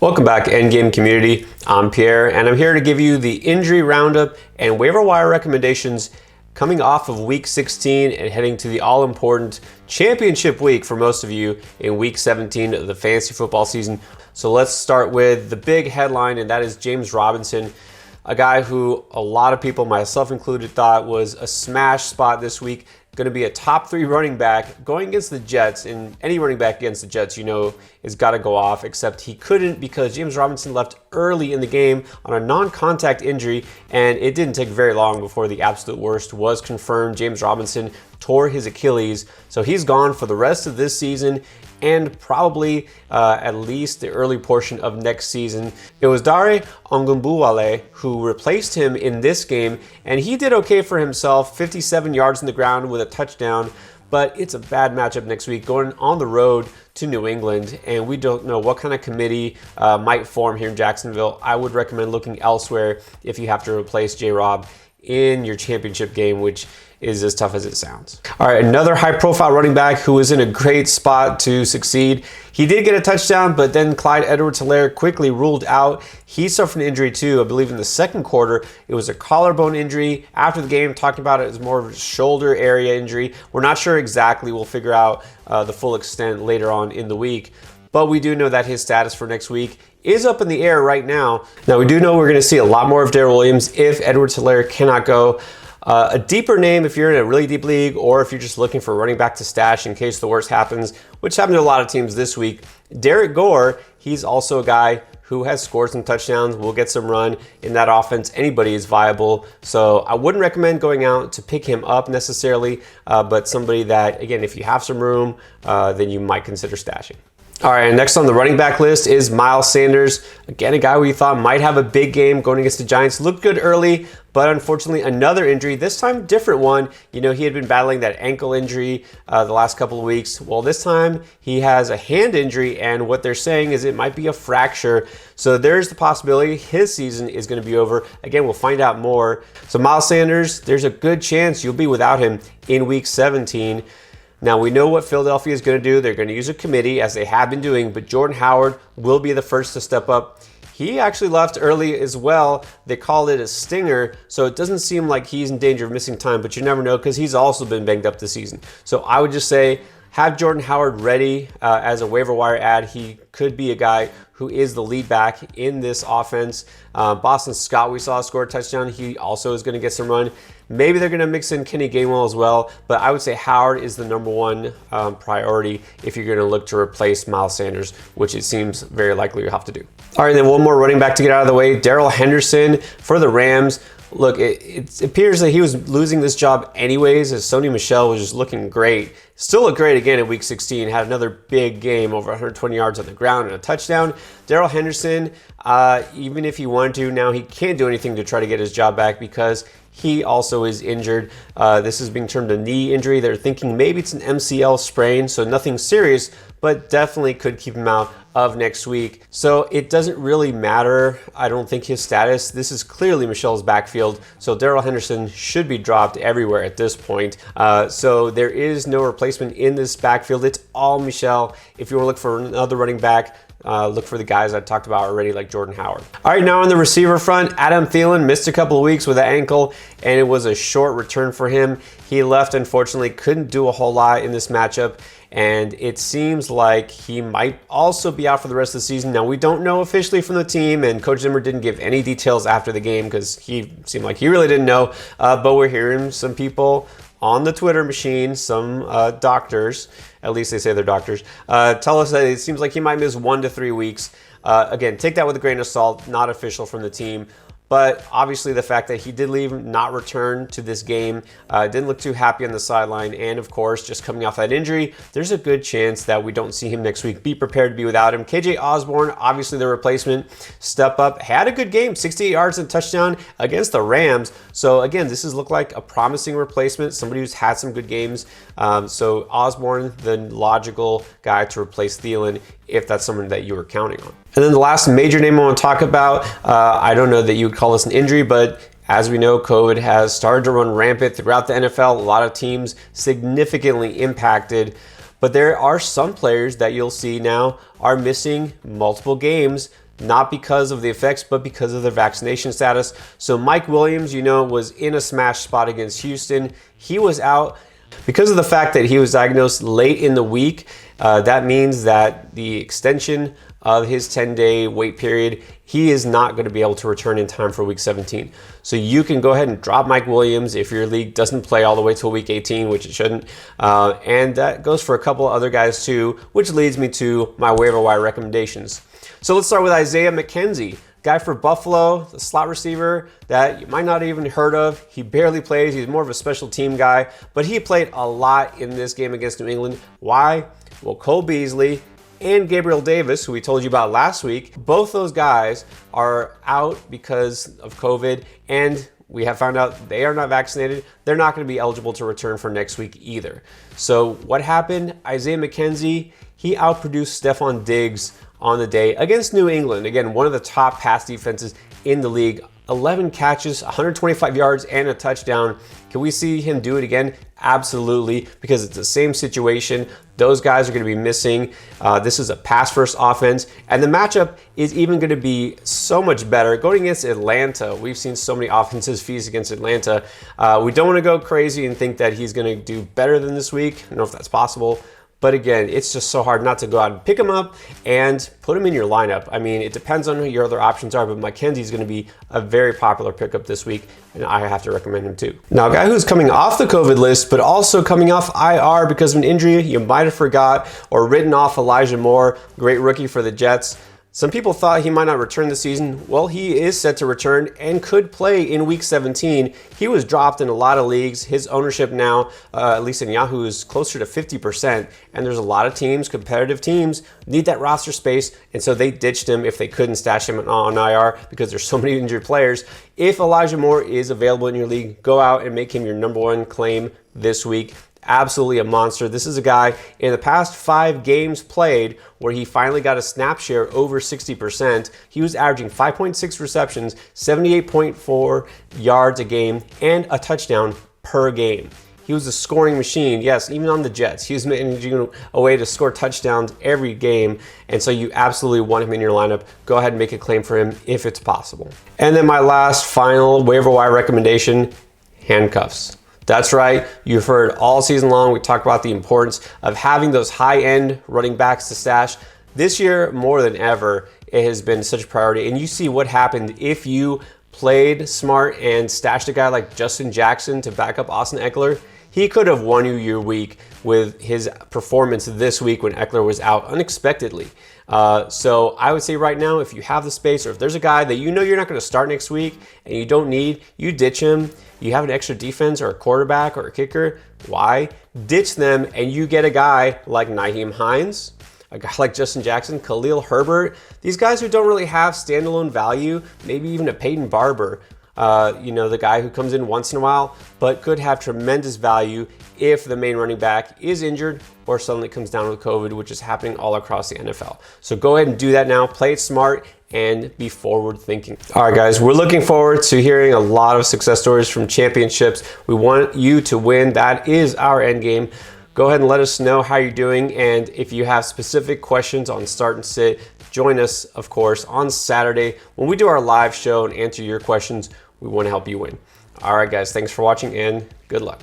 Welcome back, Endgame community. I'm Pierre, and I'm here to give you the injury roundup and waiver wire recommendations coming off of Week 16 and heading to the all-important championship week for most of you in Week 17 of the fantasy football season. So let's start with the big headline, and that is James Robinson, a guy who a lot of people, myself included, thought was a smash spot this week. Going to be a top 3 running back going against the Jets, and any running back against the Jets, you know, has got to go off, except he couldn't because James Robinson left early in the game on a non-contact injury, and it didn't take very long before the absolute worst was confirmed. James Robinson tore his Achilles, so he's gone for the rest of this season and probably at least the early portion of next season. It was Dare Ogunbowale who replaced him in this game, and he did okay for himself, 57 yards on the ground with a touchdown, but it's a bad matchup next week going on the road to New England, and we don't know what kind of committee might form here in Jacksonville. I would recommend looking elsewhere if you have to replace J-Rob in your championship game, which is as tough as it sounds. All right, another high-profile running back who is in a great spot to succeed. He did get a touchdown, but then Clyde Edwards-Helaire quickly ruled out. He suffered an injury too, I believe in the second quarter. It was a collarbone injury. After the game, talking about it as more of a shoulder area injury. We're not sure exactly. We'll figure out the full extent later on in the week. But we do know that his status for next week is up in the air right now. Now, we do know we're going to see a lot more of Darrell Williams if Edwards-Helaire cannot go. A deeper name if you're in a really deep league, or if you're just looking for a running back to stash in case the worst happens, which happened to a lot of teams this week. Derek Gore, he's also a guy who has scored some touchdowns, will get some run in that offense. Anybody is viable. So I wouldn't recommend going out to pick him up necessarily, but somebody that, again, if you have some room, then you might consider stashing. All right, next on the running back list is Miles Sanders. Again, a guy we thought might have a big game going against the Giants. Looked good early, but unfortunately another injury, this time different one. You know, he had been battling that ankle injury the last couple of weeks. Well, this time he has a hand injury, and what they're saying is it might be a fracture. So there's the possibility his season is going to be over. Again, we'll find out more. So Miles Sanders, there's a good chance you'll be without him in Week 17. Now, we know what Philadelphia is going to do. They're going to use a committee, as they have been doing, but Jordan Howard will be the first to step up. He actually left early as well. They called it a stinger, so it doesn't seem like he's in danger of missing time, but you never know because he's also been banged up this season. So I would just say have Jordan Howard ready as a waiver wire add. He could be a guy who is the lead back in this offense. Boston Scott, we saw, score a touchdown. He also is going to get some run. Maybe they're going to mix in Kenny Gainwell as well, but I would say Howard is the number one priority if you're going to look to replace Miles Sanders, which it seems very likely you'll have to do. All right, then one more running back to get out of the way, Darrell Henderson for the Rams. Look, it appears that he was losing this job anyways, as Sony Michel was just looking great. Still looked great again in Week 16, had another big game, over 120 yards on the ground and a touchdown. Darrell Henderson, even if he wanted to, now he can't do anything to try to get his job back because he also is injured. This is being termed a knee injury. They're thinking maybe it's an MCL sprain, so nothing serious, but definitely could keep him out of next week. So it doesn't really matter, I don't think, his status. This is clearly Michel's backfield, so Darrell Henderson should be dropped everywhere at this point. So there is no replacement in this backfield. It's all Michel. If you want to look for another running back, look for the guys I talked about already, like Jordan Howard. All right, now on the receiver front, Adam Thielen missed a couple of weeks with an ankle, and it was a short return for him. He left, unfortunately, couldn't do a whole lot in this matchup, and it seems like he might also be out for the rest of the season. Now, we don't know officially from the team, and Coach Zimmer didn't give any details after the game because he seemed like he really didn't know, but we're hearing some people on the Twitter machine, some doctors, at least they say they're doctors, tell us that it seems like he might miss 1 to 3 weeks. Again, take that with a grain of salt, not official from the team. But obviously the fact that he did leave, not return to this game, didn't look too happy on the sideline, and of course, just coming off that injury, there's a good chance that we don't see him next week. Be prepared to be without him. KJ Osborne, obviously the replacement, step up, had a good game, 68 yards and touchdown against the Rams. So again, this has looked like a promising replacement, somebody who's had some good games. So Osborne, the logical guy to replace Thielen, if that's someone that you were counting on. And then the last major name I want to talk about, I don't know that you would call this an injury, but as we know, COVID has started to run rampant throughout the NFL. A lot of teams significantly impacted, but there are some players that you'll see now are missing multiple games not because of the effects, but because of their vaccination status. So Mike Williams, you know, was in a smash spot against Houston. He was out because of the fact that he was diagnosed late in the week. That means that the extension of his 10-day wait period, he is not going to be able to return in time for week 17. So you can go ahead and drop Mike Williams if your league doesn't play all the way till week 18, which it shouldn't. And that goes for a couple other guys too, which leads me to my waiver wire recommendations. So let's start with Isaiah McKenzie. Guy for Buffalo, the slot receiver that you might not even heard of. He barely plays. He's more of a special team guy, but he played a lot in this game against New England. Why? Well, Cole Beasley and Gabriel Davis, who we told you about last week, both those guys are out because of COVID, and we have found out they are not vaccinated. They're not going to be eligible to return for next week either. So what happened? Isaiah McKenzie, he outproduced Stephon Diggs on the day against New England. Again, one of the top pass defenses in the league. 11 catches, 125 yards, and a touchdown. Can we see him do it again? Absolutely, because it's the same situation. Those guys are going to be missing. This is a pass-first offense, and the matchup is even going to be so much better. Going against Atlanta, we've seen so many offenses feast against Atlanta. We don't want to go crazy and think that he's going to do better than this week. I don't know if that's possible. But again, it's just so hard not to go out and pick him up and put him in your lineup. I mean, it depends on who your other options are, but McKenzie's going to be a very popular pickup this week, and I have to recommend him too. Now, a guy who's coming off the COVID list, but also coming off IR because of an injury you might have forgot or written off, Elijah Moore, great rookie for the Jets. Some people thought he might not return this season. Well, he is set to return and could play in week 17. He was dropped in a lot of leagues. His ownership now, at least in Yahoo, is closer to 50%. And there's a lot of teams, competitive teams, need that roster space. And so they ditched him if they couldn't stash him on IR because there's so many injured players. If Elijah Moore is available in your league, go out and make him your #1 claim this week. Absolutely a monster. This is a guy in the past 5 games played where he finally got a snap share over 60%. He was averaging 5.6 receptions, 78.4 yards a game, and a touchdown per game. He was a scoring machine, yes, even on the Jets. He was managing a way to score touchdowns every game, and so you absolutely want him in your lineup. Go ahead and make a claim for him if it's possible. And then my last, final waiver wire recommendation, handcuffs. That's right, you've heard all season long, we talked about the importance of having those high-end running backs to stash. This year, more than ever, it has been such a priority. And you see what happened if you played smart and stashed a guy like Justin Jackson to back up Austin Eckler. He could have won you your week with his performance this week when Eckler was out unexpectedly. So I would say right now, if you have the space or if there's a guy that you know you're not going to start next week and you don't need, you ditch him. You have an extra defense or a quarterback or a kicker. Why? Ditch them and you get a guy like Nyheim Hines, a guy like Justin Jackson, Khalil Herbert. These guys who don't really have standalone value, maybe even a Peyton Barber. The guy who comes in once in a while, but could have tremendous value if the main running back is injured or suddenly comes down with COVID, which is happening all across the NFL. So go ahead and do that now. Play it smart and be forward thinking. All right, guys, we're looking forward to hearing a lot of success stories from championships. We want you to win. That is our end game. Go ahead and let us know how you're doing. And if you have specific questions on start and sit, join us, of course, on Saturday when we do our live show and answer your questions. We want to help you win. All right, guys, thanks for watching and good luck.